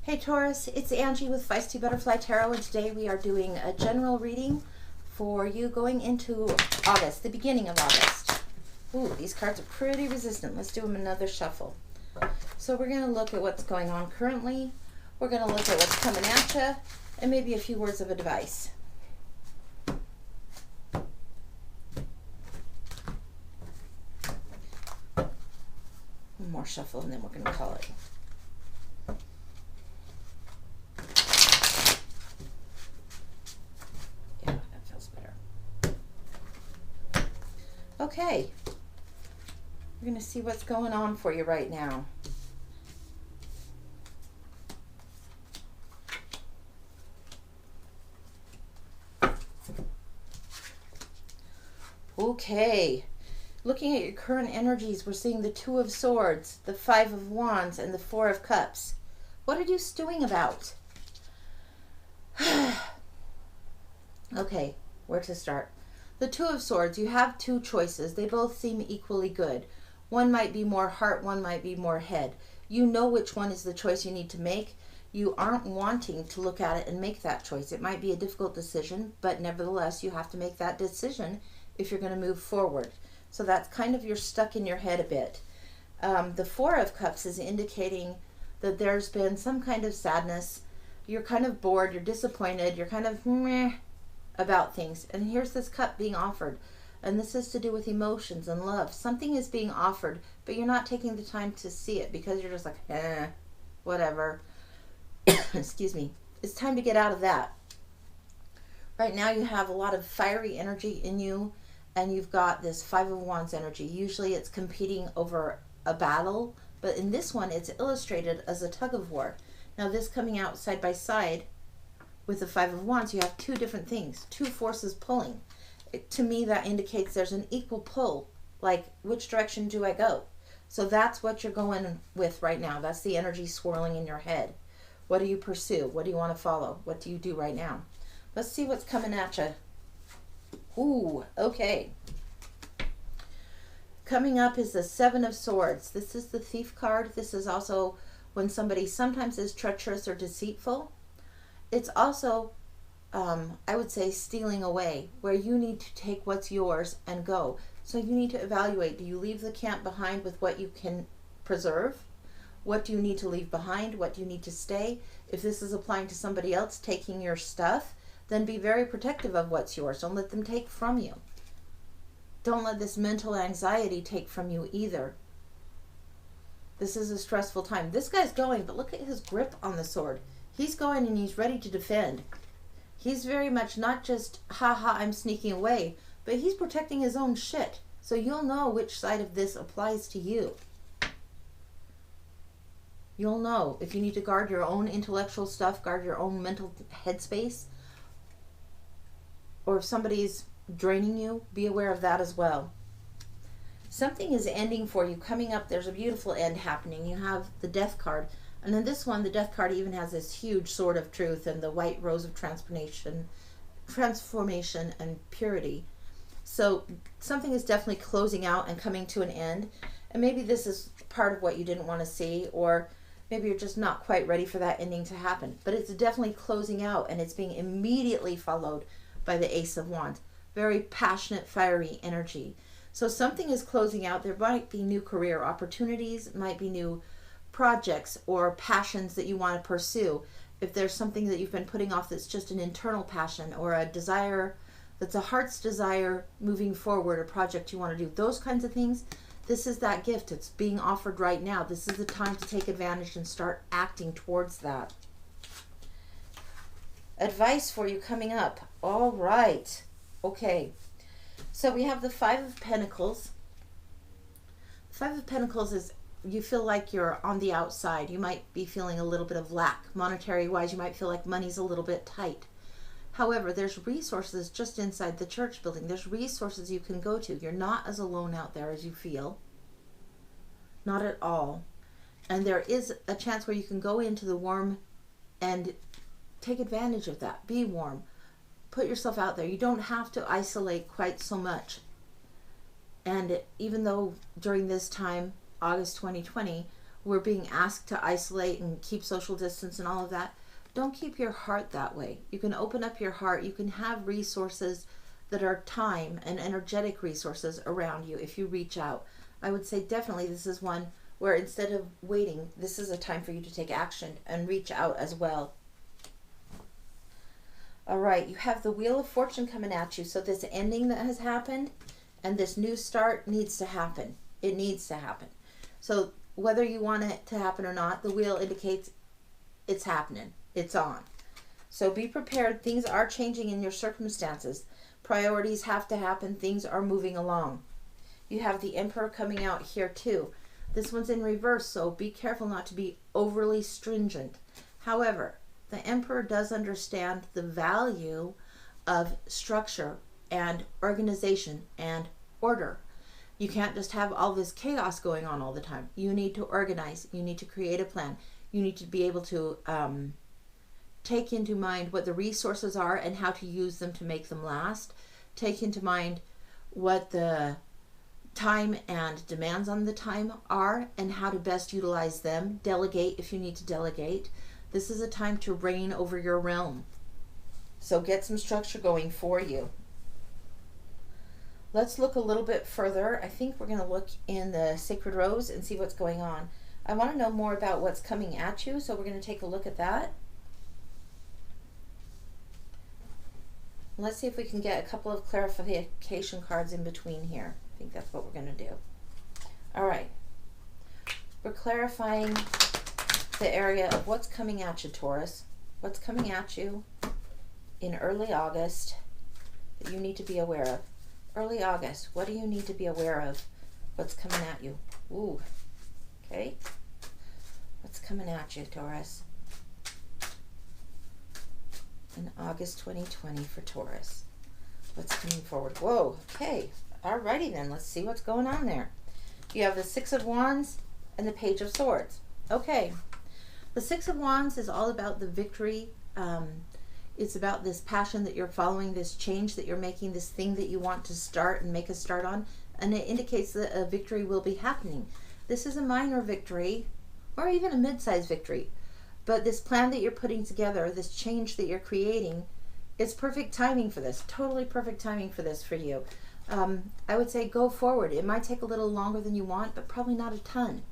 Hey Taurus, it's Angie with Feisty Butterfly Tarot, and today we are doing a general reading for you going into August, the beginning of August. Ooh, these cards are pretty resistant. Let's do them another shuffle. So we're going to look at what's going on currently. We're going to look at what's coming at you, and maybe a few words of advice. One more shuffle, and then we're going to call it. Okay, we're going to see what's going on for you right now. Okay, looking at your current energies, we're seeing the Two of Swords, the Five of Wands, and the Four of Cups. What are you stewing about? Okay, where to start? The Two of Swords, you have two choices. They both seem equally good. One might be more heart, one might be more head. You know which one is the choice you need to make. You aren't wanting to look at it and make that choice. It might be a difficult decision, but nevertheless, you have to make that decision if you're going to move forward. So that's kind of, you're stuck in your head a bit. The Four of Cups is indicating that there's been some kind of sadness. You're kind of bored, you're disappointed, you're kind of meh about things. And here's this cup being offered. And this is to do with emotions and love. Something is being offered, but you're not taking the time to see it because you're just like, whatever. Excuse me. It's time to get out of that. Right now you have a lot of fiery energy in you, and you've got this Five of Wands energy. Usually it's competing over a battle, but in this one it's illustrated as a tug of war. Now this coming out side by side with the Five of Wands, you have two different things, two forces pulling. To me, that indicates there's an equal pull, like which direction do I go? So that's what you're going with right now. That's the energy swirling in your head. What do you pursue? What do you want to follow? What do you do right now? Let's see what's coming at you. Ooh, okay. Coming up is the Seven of Swords. This is the Thief card. This is also when somebody sometimes is treacherous or deceitful. It's also, I would say, stealing away, where you need to take what's yours and go. So you need to evaluate, do you leave the camp behind with what you can preserve? What do you need to leave behind? What do you need to stay? If this is applying to somebody else taking your stuff, then be very protective of what's yours. Don't let them take from you. Don't let this mental anxiety take from you either. This is a stressful time. This guy's going, but look at his grip on the sword. He's going and he's ready to defend. He's very much not just, haha, I'm sneaking away, but he's protecting his own shit. So you'll know which side of this applies to you. You'll know if you need to guard your own intellectual stuff, guard your own mental headspace, or if somebody's draining you, be aware of that as well. Something is ending for you coming up. There's a beautiful end happening. You have the Death card. And in this one, the Death card even has this huge sword of truth and the white rose of transformation and purity. So something is definitely closing out and coming to an end. And maybe this is part of what you didn't want to see, or maybe you're just not quite ready for that ending to happen. But it's definitely closing out, and it's being immediately followed by the Ace of Wands. Very passionate, fiery energy. So something is closing out. There might be new career opportunities, might be new projects or passions that you want to pursue. If there's something that you've been putting off that's just an internal passion or a desire that's a heart's desire moving forward, a project you want to do, those kinds of things, this is that gift. It's being offered right now. This is the time to take advantage and start acting towards that. Advice for you coming up. All right. Okay. So we have the Five of Pentacles. The Five of Pentacles is, you feel like you're on the outside. You might be feeling a little bit of lack. Monetary wise, you might feel like money's a little bit tight. However, there's resources just inside the church building. There's resources you can go to. You're not as alone out there as you feel. Not at all. And there is a chance where you can go into the warm and take advantage of that. Be warm. Put yourself out there. You don't have to isolate quite so much. And even though during this time, August 2020, we're being asked to isolate and keep social distance and all of that. Don't keep your heart that way. You can open up your heart. You can have resources that are time and energetic resources around you if you reach out. I would say definitely this is one where instead of waiting, this is a time for you to take action and reach out as well. All right, you have the Wheel of Fortune coming at you. So this ending that has happened and this new start needs to happen. It needs to happen. So whether you want it to happen or not, the wheel indicates it's happening. It's on. So be prepared. Things are changing in your circumstances. Priorities have to happen. Things are moving along. You have the Emperor coming out here too. This one's in reverse, so be careful not to be overly stringent. However, the Emperor does understand the value of structure and organization and order. You can't just have all this chaos going on all the time. You need to organize. You need to create a plan. You need to be able to take into mind what the resources are and how to use them to make them last. Take into mind what the time and demands on the time are and how to best utilize them. Delegate if you need to delegate. This is a time to reign over your realm. So get some structure going for you. Let's look a little bit further. I think we're going to look in the Sacred Rose and see what's going on. I want to know more about what's coming at you, so we're going to take a look at that. Let's see if we can get a couple of clarification cards in between here. I think that's what we're going to do. All right. We're clarifying the area of what's coming at you, Taurus. What's coming at you in early August that you need to be aware of. Early August, what do you need to be aware of? What's coming at you? Ooh, okay. What's coming at you, Taurus? In August 2020 for Taurus. What's coming forward? Whoa, okay. Alrighty then, let's see what's going on there. You have the Six of Wands and the Page of Swords. Okay. The Six of Wands is all about the victory. It's about this passion that you're following, this change that you're making, this thing that you want to start and make a start on. And it indicates that a victory will be happening. This is a minor victory or even a mid-sized victory. But this plan that you're putting together, this change that you're creating, it's perfect timing for this. Totally perfect timing for this for you. I would say go forward. It might take a little longer than you want, but probably not a ton.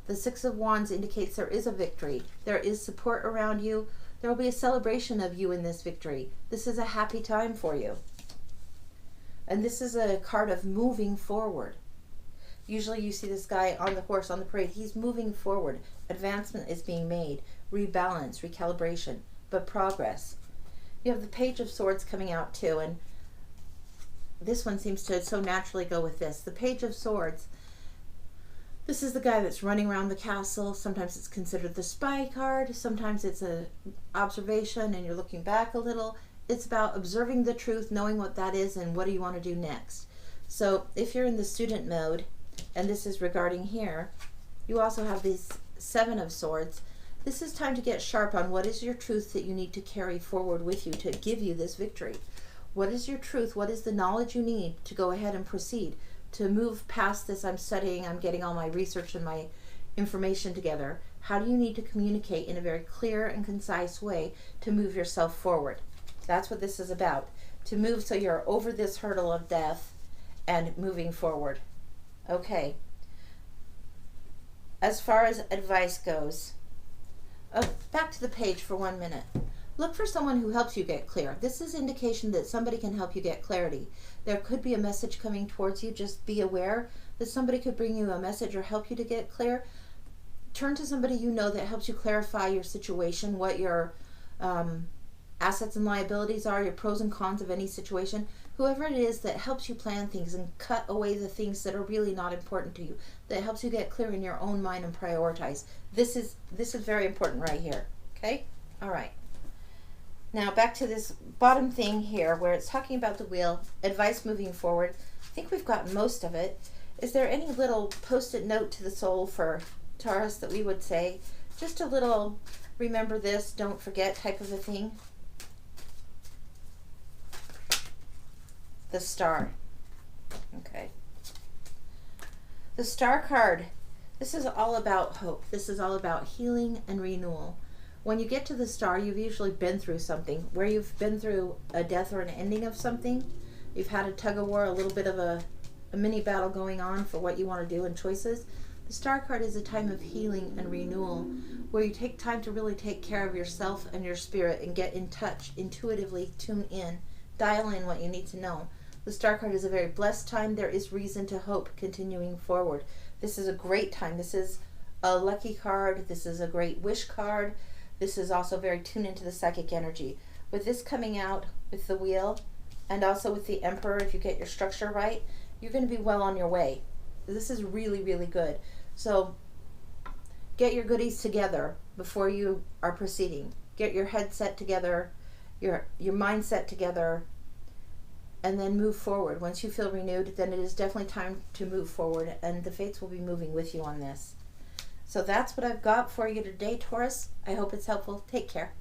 The Six of Wands indicates there is a victory. There is support around you. There will be a celebration of you in this victory. This is a happy time for you. And this is a card of moving forward. Usually you see this guy on the horse on the parade. He's moving forward. Advancement is being made. Rebalance, recalibration, but progress. You have the Page of Swords coming out too, and this one seems to so naturally go with this. The Page of Swords. This is the guy that's running around the castle. Sometimes it's considered the spy card. Sometimes it's an observation and you're looking back a little. It's about observing the truth, knowing what that is, and what do you want to do next. So if you're in the student mode, and this is regarding here, you also have this Seven of Swords. This is time to get sharp on what is your truth that you need to carry forward with you to give you this victory. What is your truth? What is the knowledge you need to go ahead and proceed? To move past this, I'm studying, I'm getting all my research and my information together. How do you need to communicate in a very clear and concise way to move yourself forward? That's what this is about. To move so you're over this hurdle of death and moving forward. Okay. As far as advice goes, back to the page for 1 minute. Look for someone who helps you get clear. This is indication that somebody can help you get clarity. There could be a message coming towards you. Just be aware that somebody could bring you a message or help you to get clear. Turn to somebody you know that helps you clarify your situation, what your assets and liabilities are, your pros and cons of any situation. Whoever it is that helps you plan things and cut away the things that are really not important to you, that helps you get clear in your own mind and prioritize. This is very important right here. Okay? All right. Now back to this bottom thing here where it's talking about the wheel, advice moving forward. I think we've gotten most of it. Is there any little post-it note to the soul for Taurus that we would say? Just a little remember this, don't forget type of a thing. The Star. Okay. The Star card. This is all about hope. This is all about healing and renewal. When you get to the star, you've usually been through something, where you've been through a death or an ending of something. You've had a tug of war, a little bit of a mini battle going on for what you want to do and choices. The star card is a time of healing and renewal, where you take time to really take care of yourself and your spirit and get in touch, intuitively tune in, dial in what you need to know. The star card is a very blessed time. There is reason to hope continuing forward. This is a great time. This is a lucky card. This is a great wish card. This is also very tuned into the psychic energy. With this coming out with the wheel and also with the Emperor, if you get your structure right, you're going to be well on your way. This is really, really good. So get your goodies together before you are proceeding. Get your head set together, your mindset together, and then move forward. Once you feel renewed, then it is definitely time to move forward, and the fates will be moving with you on this. So that's what I've got for you today, Taurus. I hope it's helpful. Take care.